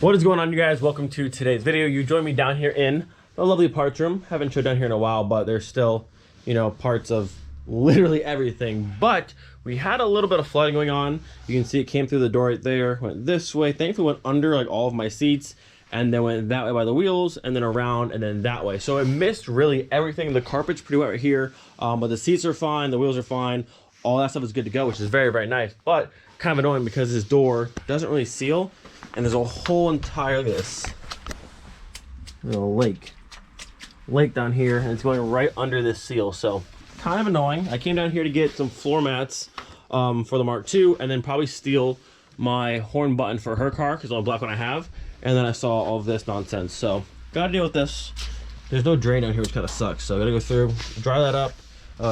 What is going on, you guys? Welcome to today's video. You join me down here in the lovely parts room. Haven't showed down here in a while, but there's still, parts of literally everything. But we had a little bit of flooding going on. You can see it came through the door right there, went this way. Thankfully went under like all of my seats, and then went that way by the wheels, and then around, and then that way. So it missed really everything. The carpet's pretty wet right here, but the seats are fine, the wheels are fine. All that stuff is good to go, which is very, very nice. But kind of annoying because this door doesn't really seal. And there's a whole entire little lake down here, and it's going right under this seal. So kind of annoying. I came down here to get some floor mats for the Mark II, and then probably steal my horn button for her car because the only black one I have. And then I saw all of this nonsense. So gotta deal with this. There's no drain down here, which kind of sucks. So I gotta go through, dry that up,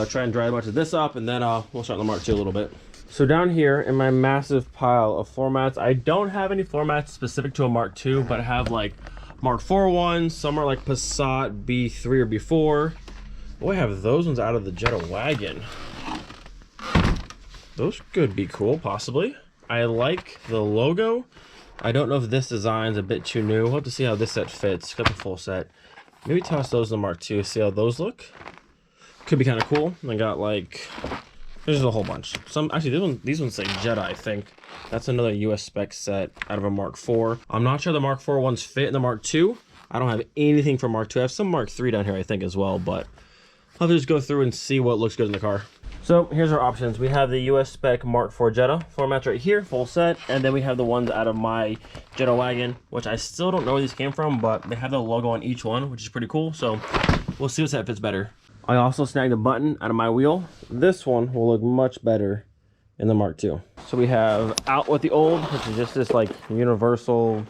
try and dry a bunch of this up, and then we'll start on the Mark II a little bit. So down here in my massive pile of floor mats, I don't have any floor mats specific to a Mark II, but I have like Mark IV ones. Some are like Passat B3 or B4. Oh, I have those ones out of the Jetta wagon. Those could be cool, possibly. I like the logo. I don't know if this design's a bit too new. We'll have to see how this set fits. Got the full set. Maybe toss those in the Mark II, see how those look. Could be kind of cool. I got like... There's a whole bunch. Actually, these ones say Jetta, I think. That's another US spec set out of a Mark IV. I'm not sure the Mark IV ones fit in the Mark II. I don't have anything for Mark II. I have some Mark III down here, I think, as well, but I'll just go through and see what looks good in the car. So here's our options. We have the US spec Mark IV Jetta floor mats right here, full set, and then we have the ones out of my Jetta wagon, which I still don't know where these came from, but they have the logo on each one, which is pretty cool. So we'll see what set fits better. I also snagged a button out of my wheel. This one will look much better in the Mark II. So we have out with the old, which is just this like universal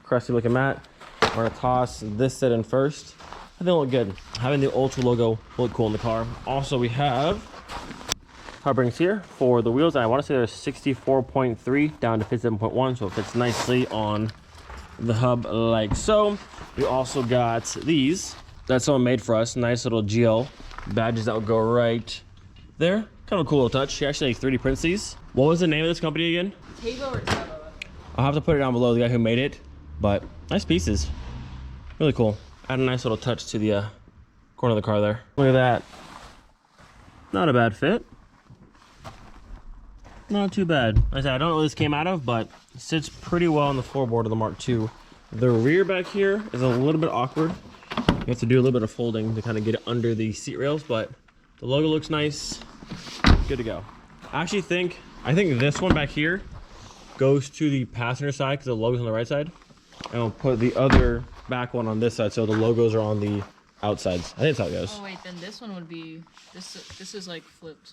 crusty looking mat. We're gonna toss this set in first. I think it'll look good. Having the Ultra logo will look cool in the car. Also, we have hub rings here for the wheels. And I want to say they're 64.3 down to 57.1, so it fits nicely on the hub like so. We also got these. That's someone made for us. Nice little GL badges that would go right there. Kind of a cool little touch. She actually like 3D prints these. What was the name of this company again? Eurotripper. I'll have to put it down below, the guy who made it. But nice pieces. Really cool. Add a nice little touch to the corner of the car there. Look at that. Not a bad fit. Not too bad. Like I said, I don't know what this came out of, but it sits pretty well on the floorboard of the Mark II. The rear back here is a little bit awkward. You have to do a little bit of folding to kind of get it under the seat rails, but the logo looks nice. Good to go. I think this one back here goes to the passenger side because the logo's on the right side. And we'll put the other back one on this side so the logos are on the outsides. I think that's how it goes. Oh wait, then this one would be, this is like flipped.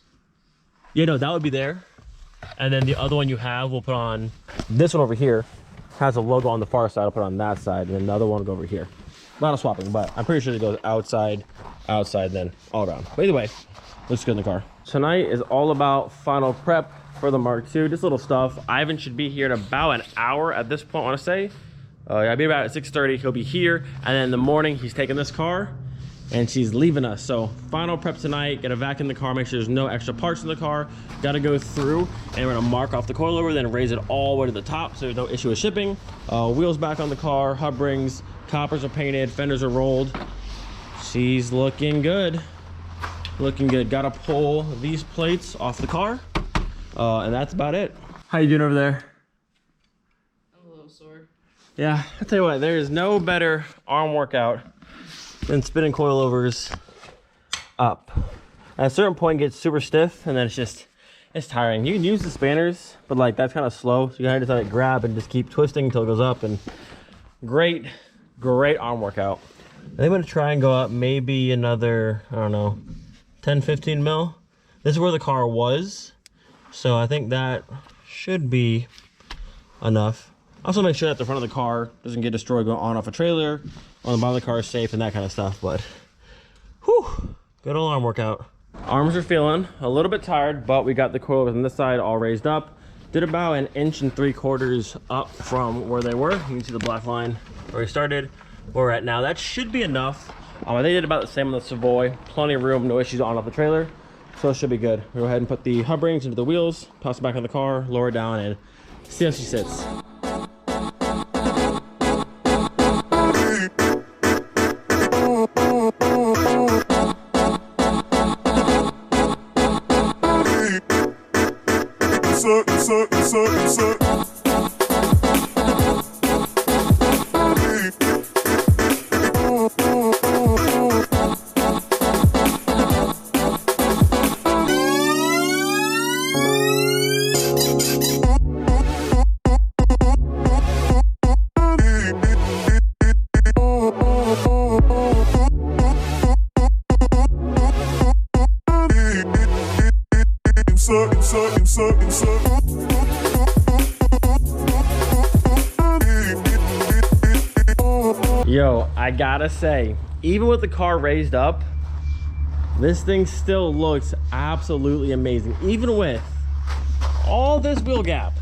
Yeah, no, that would be there. And then the other one you have, we'll put on this one over here. Has a logo on the far side, I'll put on that side, and then the other one will go over here. A lot of swapping, but I'm pretty sure it goes outside, then all around. But either way, looks good in the car. Tonight is all about final prep for the Mark II. Just little stuff. Ivan should be here in about an hour at this point, I want to say. I'll be about at 6:30. He'll be here, and then in the morning, he's taking this car, and she's leaving us. So final prep tonight. Gotta vacuum the car, make sure there's no extra parts in the car. Gotta go through, and we're gonna mark off the coilover, then raise it all the way to the top so there's no issue with shipping. Wheels back on the car, hub rings. Coppers are painted, fenders are rolled. She's looking good. Looking good. Gotta pull these plates off the car. And that's about it. How you doing over there? I'm a little sore. Yeah, I'll tell you what, there is no better arm workout than spinning coilovers up. At a certain point, it gets super stiff, and then it's tiring. You can use the spanners, but like that's kind of slow. So you gotta just like grab and just keep twisting until it goes up, and great arm workout. I think I'm gonna try and go up maybe another, I don't know, 10-15 mil. This is where the car was, so I think that should be enough. Also make sure that the front of the car doesn't get destroyed going on off a trailer, on the bottom of the car is safe and that kind of stuff. But whew, good old arm workout. Arms are feeling a little bit tired, but we got the coilovers on this side all raised up. Did about 1.75 inches up from where they were. You can see the black line where we started, where we're at now. That should be enough. They did about the same on the Savoy. Plenty of room, no issues on off the trailer. So it should be good. We'll go ahead and put the hub rings into the wheels, toss it back on the car, lower it down, and see how she sits. Yo, I gotta say, even with the car raised up, this thing still looks absolutely amazing. Even with all this wheel gap,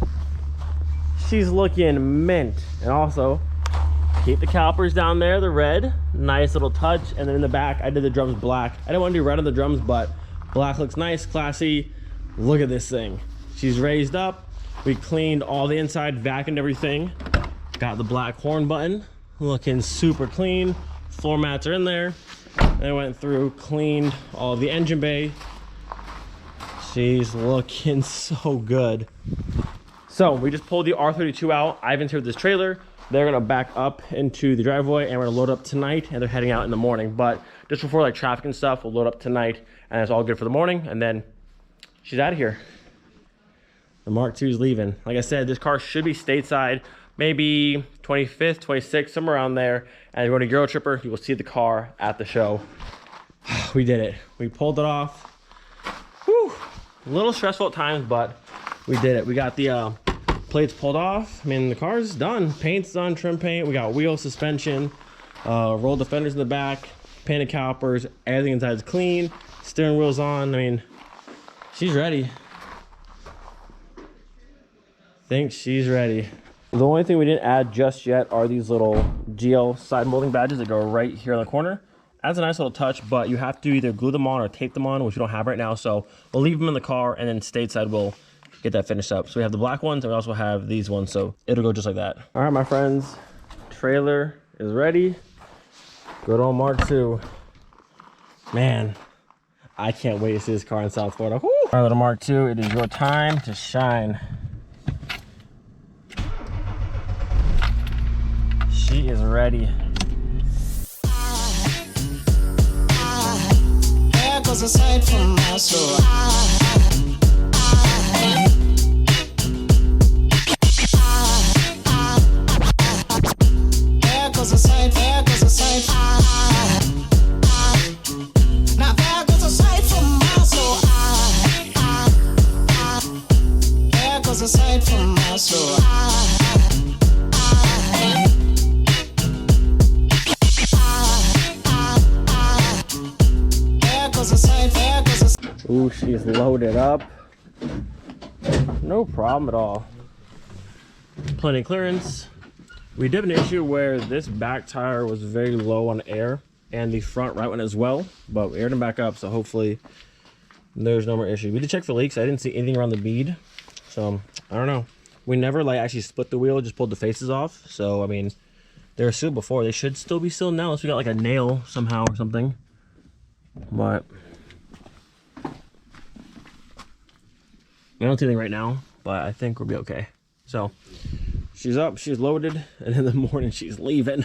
she's looking mint. And also, keep the calipers down there, the red, nice little touch. And then in the back, I did the drums black. I didn't want to do red on the drums, but black looks nice, classy. Look at this thing. She's raised up. We cleaned all the inside, vacuumed everything. Got the black horn button, looking super clean. Floor mats are in there. I went through, cleaned all the engine bay. She's looking so good. So we just pulled the R32 out. Ivan's here with this trailer. They're gonna back up into the driveway and we're gonna load up tonight, and they're heading out in the morning. But just before like traffic and stuff, we'll load up tonight and it's all good for the morning, and then she's out of here. The Mark II is leaving. Like I said, this car should be stateside, maybe 25th, 26th, somewhere around there. And we're going to Eurotripper. You will see the car at the show. We did it. We pulled it off. Whew. A little stressful at times, but we did it. We got the plates pulled off. I mean, the car's done. Paint's done, trim paint. We got wheel suspension, rolled the fenders in the back, painted calipers. Everything inside is clean. Steering wheel's on. I mean, she's ready. Think she's ready. The only thing we didn't add just yet are these little GL side molding badges that go right here in the corner. Adds a nice little touch, but you have to either glue them on or tape them on, which we don't have right now. So we'll leave them in the car, and then stateside we'll get that finished up. So we have the black ones, and we also have these ones, so it'll go just like that. All right, my friends, trailer is ready. Good old Mark II. Man, I can't wait to see this car in South Florida. Woo! All right, little Mark II, it is your time to shine. She is ready. There goes a sight from my soul. There goes a sight, there goes a sight. Now there goes a sight from my soul. There goes a sight from my soul. Ooh, she's loaded up. No problem at all. Plenty of clearance. We did have an issue where this back tire was very low on air, and the front right one as well, but we aired them back up, so hopefully there's no more issue. We did check for leaks. I didn't see anything around the bead, so I don't know. We never like actually split the wheel, just pulled the faces off. So I mean, they were sealed before. They should still be sealed now, unless we got like a nail somehow or something. But I don't see anything right now, but I think we'll be okay. So she's up, she's loaded, and in the morning she's leaving.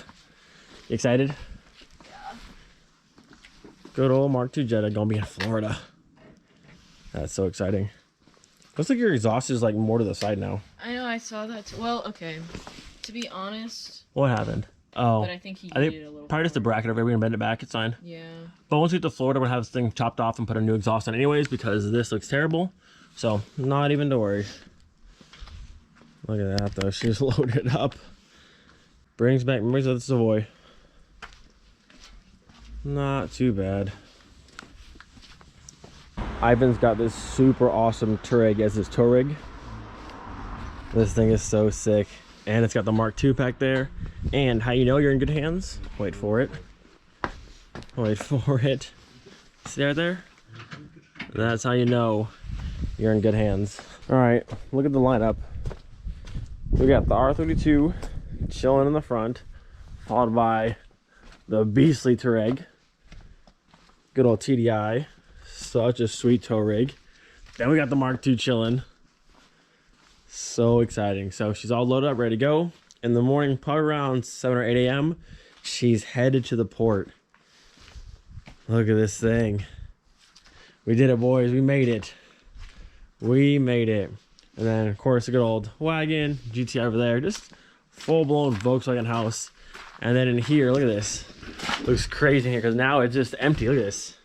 You excited? Yeah. Good old Mark II Jetta gonna be in Florida. That's so exciting. Looks like your exhaust is like more to the side now. I know, I saw that too. Well, okay. To be honest. What happened? Oh, But I think he needed a little probably just the bracket over here. We're gonna bend it back. It's fine. Yeah. But once we get to Florida, we're gonna have this thing chopped off and put a new exhaust on anyways, because this looks terrible. So not even to worry. Look at that though. She's loaded up. Brings back memories of the Savoy. Not too bad. Ivan's got this super awesome Touareg as his tow rig. This thing is so sick. And it's got the Mark II pack there. And how you know you're in good hands? Wait for it. Wait for it. See right there? That's how you know you're in good hands. All right, look at the lineup. We got the R32 chilling in the front, followed by the beastly Touareg. Good old TDI. Such a sweet tow rig. Then we got the Mark II chilling. So exciting. So she's all loaded up, ready to go. In the morning, probably around 7 or 8 a.m., she's headed to the port. Look at this thing. We did it, boys. We made it. We made it. And then, of course, a good old wagon, GT over there. Just full-blown Volkswagen house. And then in here, look at this. Looks crazy in here because now it's just empty. Look at this.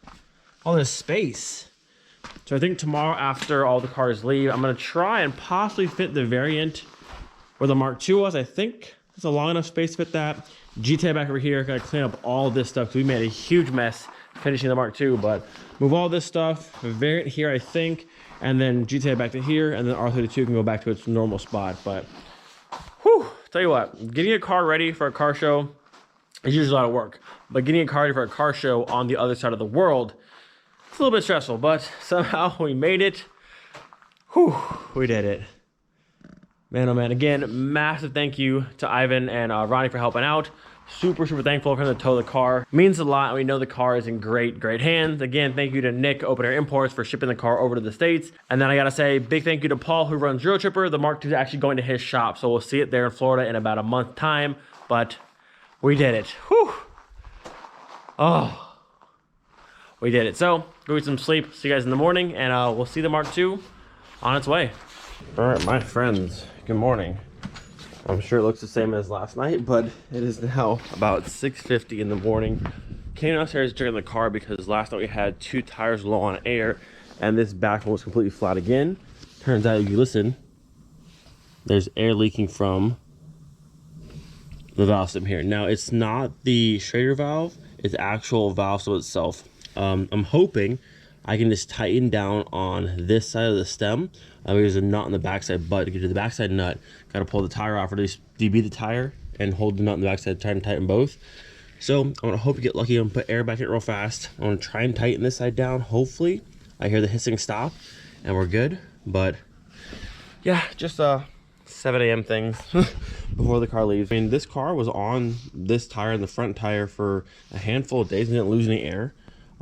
All this space. So I think tomorrow after all the cars leave, I'm going to try and possibly fit the variant where the Mark II was. I think It's a long enough space to fit that. Jetta back over here. Gotta clean up all this stuff because we made a huge mess finishing the Mark II. But move all this stuff. Variant here, I think. And then Jetta back to here. And then R32 can go back to its normal spot. But, whew, tell you what. Getting a car ready for a car show is usually a lot of work. But getting a car ready for a car show on the other side of the world, it's a little bit stressful. But somehow we made it. Whew, we did it. Man, oh man, again, massive thank you to Ivan and Ronnie for helping out. Super thankful for them to tow the car. Means a lot, and we know the car is in great hands. Again, thank you to Nick, Open Air Imports, for shipping the car over to the States. And then I gotta say, big thank you to Paul, who runs Eurotripper. The Mark II is actually going to his shop, so we'll see it there in Florida in about a month's time. But we did it. Whew. Oh, we did it. So, go get some sleep. See you guys in the morning, and we'll see the Mark II on its way. All right, my friends, good morning. I'm sure it looks the same as last night, but it is now about 6:50 in the morning. Came downstairs during the car because last night we had 2 tires low on air, and this back one was completely flat again. Turns out, if you listen, there's air leaking from the valve stem here. Now, it's not the Schrader valve, it's the actual valve stem itself. I'm hoping I can just tighten down on this side of the stem because there's a nut on the backside, but to get to the backside nut, got to pull the tire off, or at least DB the tire and hold the nut on the backside, try and tighten both. So I'm going to hope to get lucky and put air back in real fast. I'm going to try and tighten this side down. Hopefully I hear the hissing stop and we're good. But yeah, just 7 a.m. things before the car leaves. I mean, this car was on this tire and the front tire for a handful of days and didn't lose any air.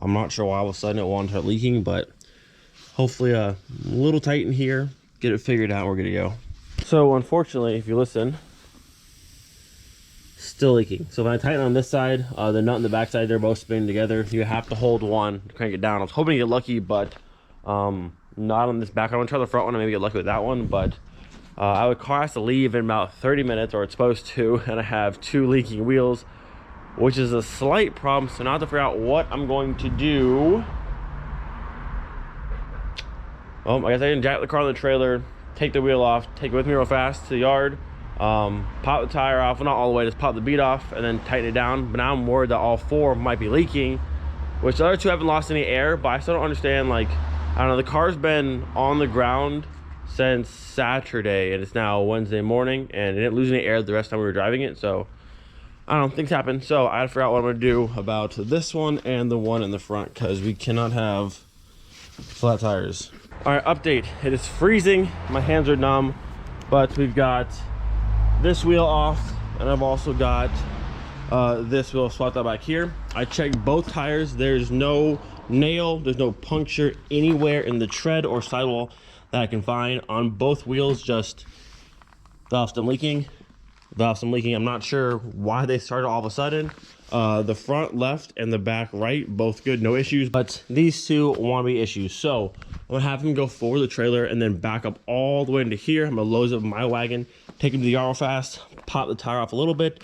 I'm not sure why all of a sudden it wanted to start leaking, but hopefully a little tight in here, get it figured out, we're good to go. So unfortunately, if you listen, still leaking. So when I tighten on this side, the nut and the back side, they're both spinning together. You have to hold one to crank it down. I was hoping to get lucky, but not on this back. I'm gonna try the front one and maybe get lucky with that one, but our car has to leave in about 30 minutes, or it's supposed to, and I have 2 leaking wheels, which is a slight problem. So now I have to figure out what I'm going to do. Well, I guess I can jack the car on the trailer, take the wheel off, take it with me real fast to the yard, pop the tire off, well, not all the way, just pop the bead off and then tighten it down. But now I'm worried that all 4 might be leaking, which the other 2 haven't lost any air, but I still don't understand, like, I don't know, the car's been on the ground since Saturday and it's now Wednesday morning and it didn't lose any air the rest of the time we were driving it. So I don't know, things happen. So I gotta figure out what I'm gonna do about this one and the one in the front, because we cannot have flat tires. All right, update. It is freezing, my hands are numb, but we've got this wheel off and I've also got this wheel swapped out back here. I checked both tires. There's no nail, there's no puncture anywhere in the tread or sidewall that I can find. On both wheels, just valve stem leaking. I'm not sure why they started all of a sudden. The front left and the back right, both good, no issues, but these 2 want to be issues. So I'm gonna have them go forward the trailer and then back up all the way into here. I'm gonna load up my wagon, take them to the yard real fast, pop the tire off a little bit,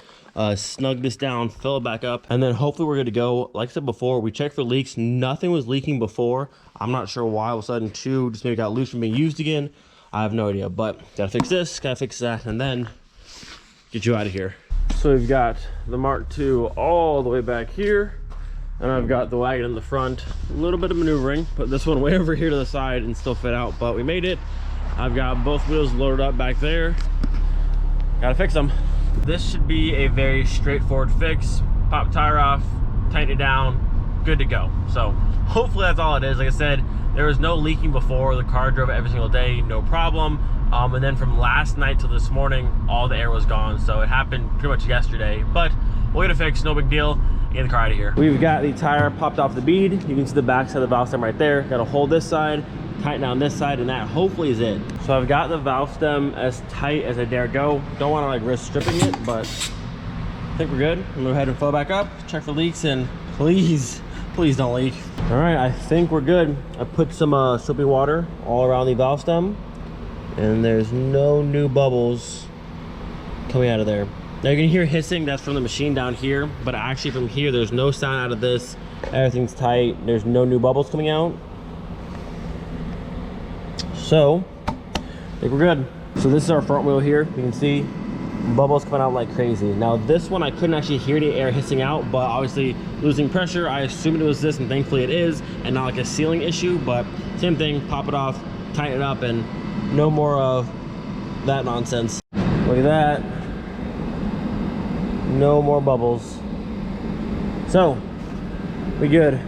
snug this down, fill it back up, and then hopefully we're good to go. Like I said before, we checked for leaks. Nothing was leaking before. I'm not sure why all of a sudden 2 just maybe got loose from being used again. I have no idea, but gotta fix this, gotta fix that, and then get you out of here. So we've got the Mark II all the way back here, and I've got the wagon in the front. A little bit of maneuvering, put this one way over here to the side and still fit out, but we made it. I've got both wheels loaded up back there. Gotta fix them. This should be a very straightforward fix. Pop tire off, tighten it down, good to go. So hopefully that's all it is. Like I said, there was no leaking before. The car drove it every single day, no problem. And then from last night till this morning, all the air was gone. So it happened pretty much yesterday, but we'll get it fixed, no big deal. Get the car out of here. We've got the tire popped off the bead. You can see the back side of the valve stem right there. Got to hold this side, tighten down this side, and that hopefully is it. So I've got the valve stem as tight as I dare go. Don't want to like risk stripping it, but I think we're good. I'm gonna go ahead and fill back up, check for leaks, and please don't leak. All right, I think we're good. I put some soapy water all around the valve stem, and there's no new bubbles coming out of there. Now you can hear hissing, that's from the machine down here, but actually from here there's no sound out of this. Everything's tight, there's no new bubbles coming out. So I think we're good. So this is our front wheel here. You can see Bubbles coming out like crazy. Now this one I couldn't actually hear the air hissing out, but obviously losing pressure, I assumed it was this, and thankfully it is, and not like a sealing issue. But same thing, pop it off, tighten it up, and no more of that nonsense. Look at that. No more bubbles. So we good.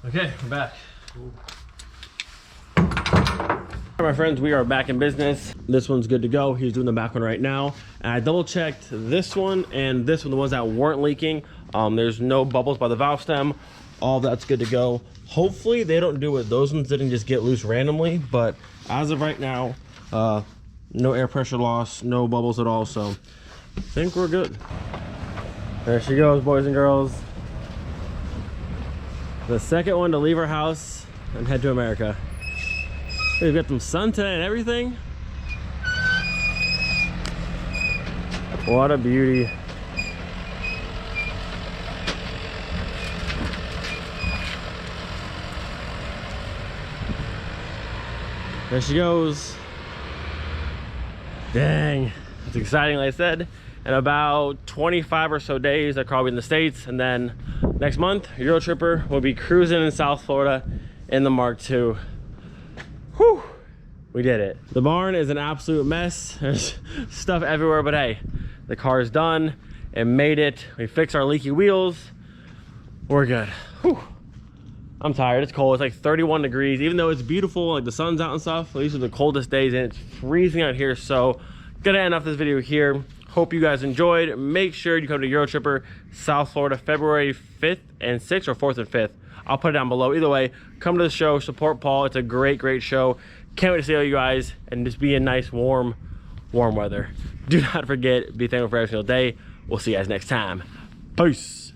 Okay, we're back. All right, my friends, we are back in business. This one's good to go. He's doing the back one right now. And I double checked this one and this one, the ones that weren't leaking. There's no bubbles by the valve stem. All that's good to go. Hopefully they don't do it. Those ones didn't just get loose randomly, but as of right now, no air pressure loss, no bubbles at all. So I think we're good. There she goes, boys and girls. The second one to leave our house and head to America. We've got some sun today and everything. What a beauty. There she goes. Dang, it's exciting, like I said. In about 25 or so days, I'll probably be in the States, and then next month, Eurotripper will be cruising in South Florida in the Mark II. Whew, we did it. The barn is an absolute mess. There's stuff everywhere, but hey, the car is done. It made it. We fixed our leaky wheels. We're good. Whew. I'm tired, it's cold. It's like 31 degrees, even though it's beautiful, like the sun's out and stuff. These are the coldest days and it's freezing out here. So gonna end off this video here. Hope you guys enjoyed. Make sure you come to Eurotripper, South Florida, February 5th and 6th, or 4th and 5th. I'll put it down below. Either way, come to the show, support Paul. It's a great, great show. Can't wait to see all you guys and just be in nice, warm weather. Do not forget, be thankful for every single day. We'll see you guys next time. Peace.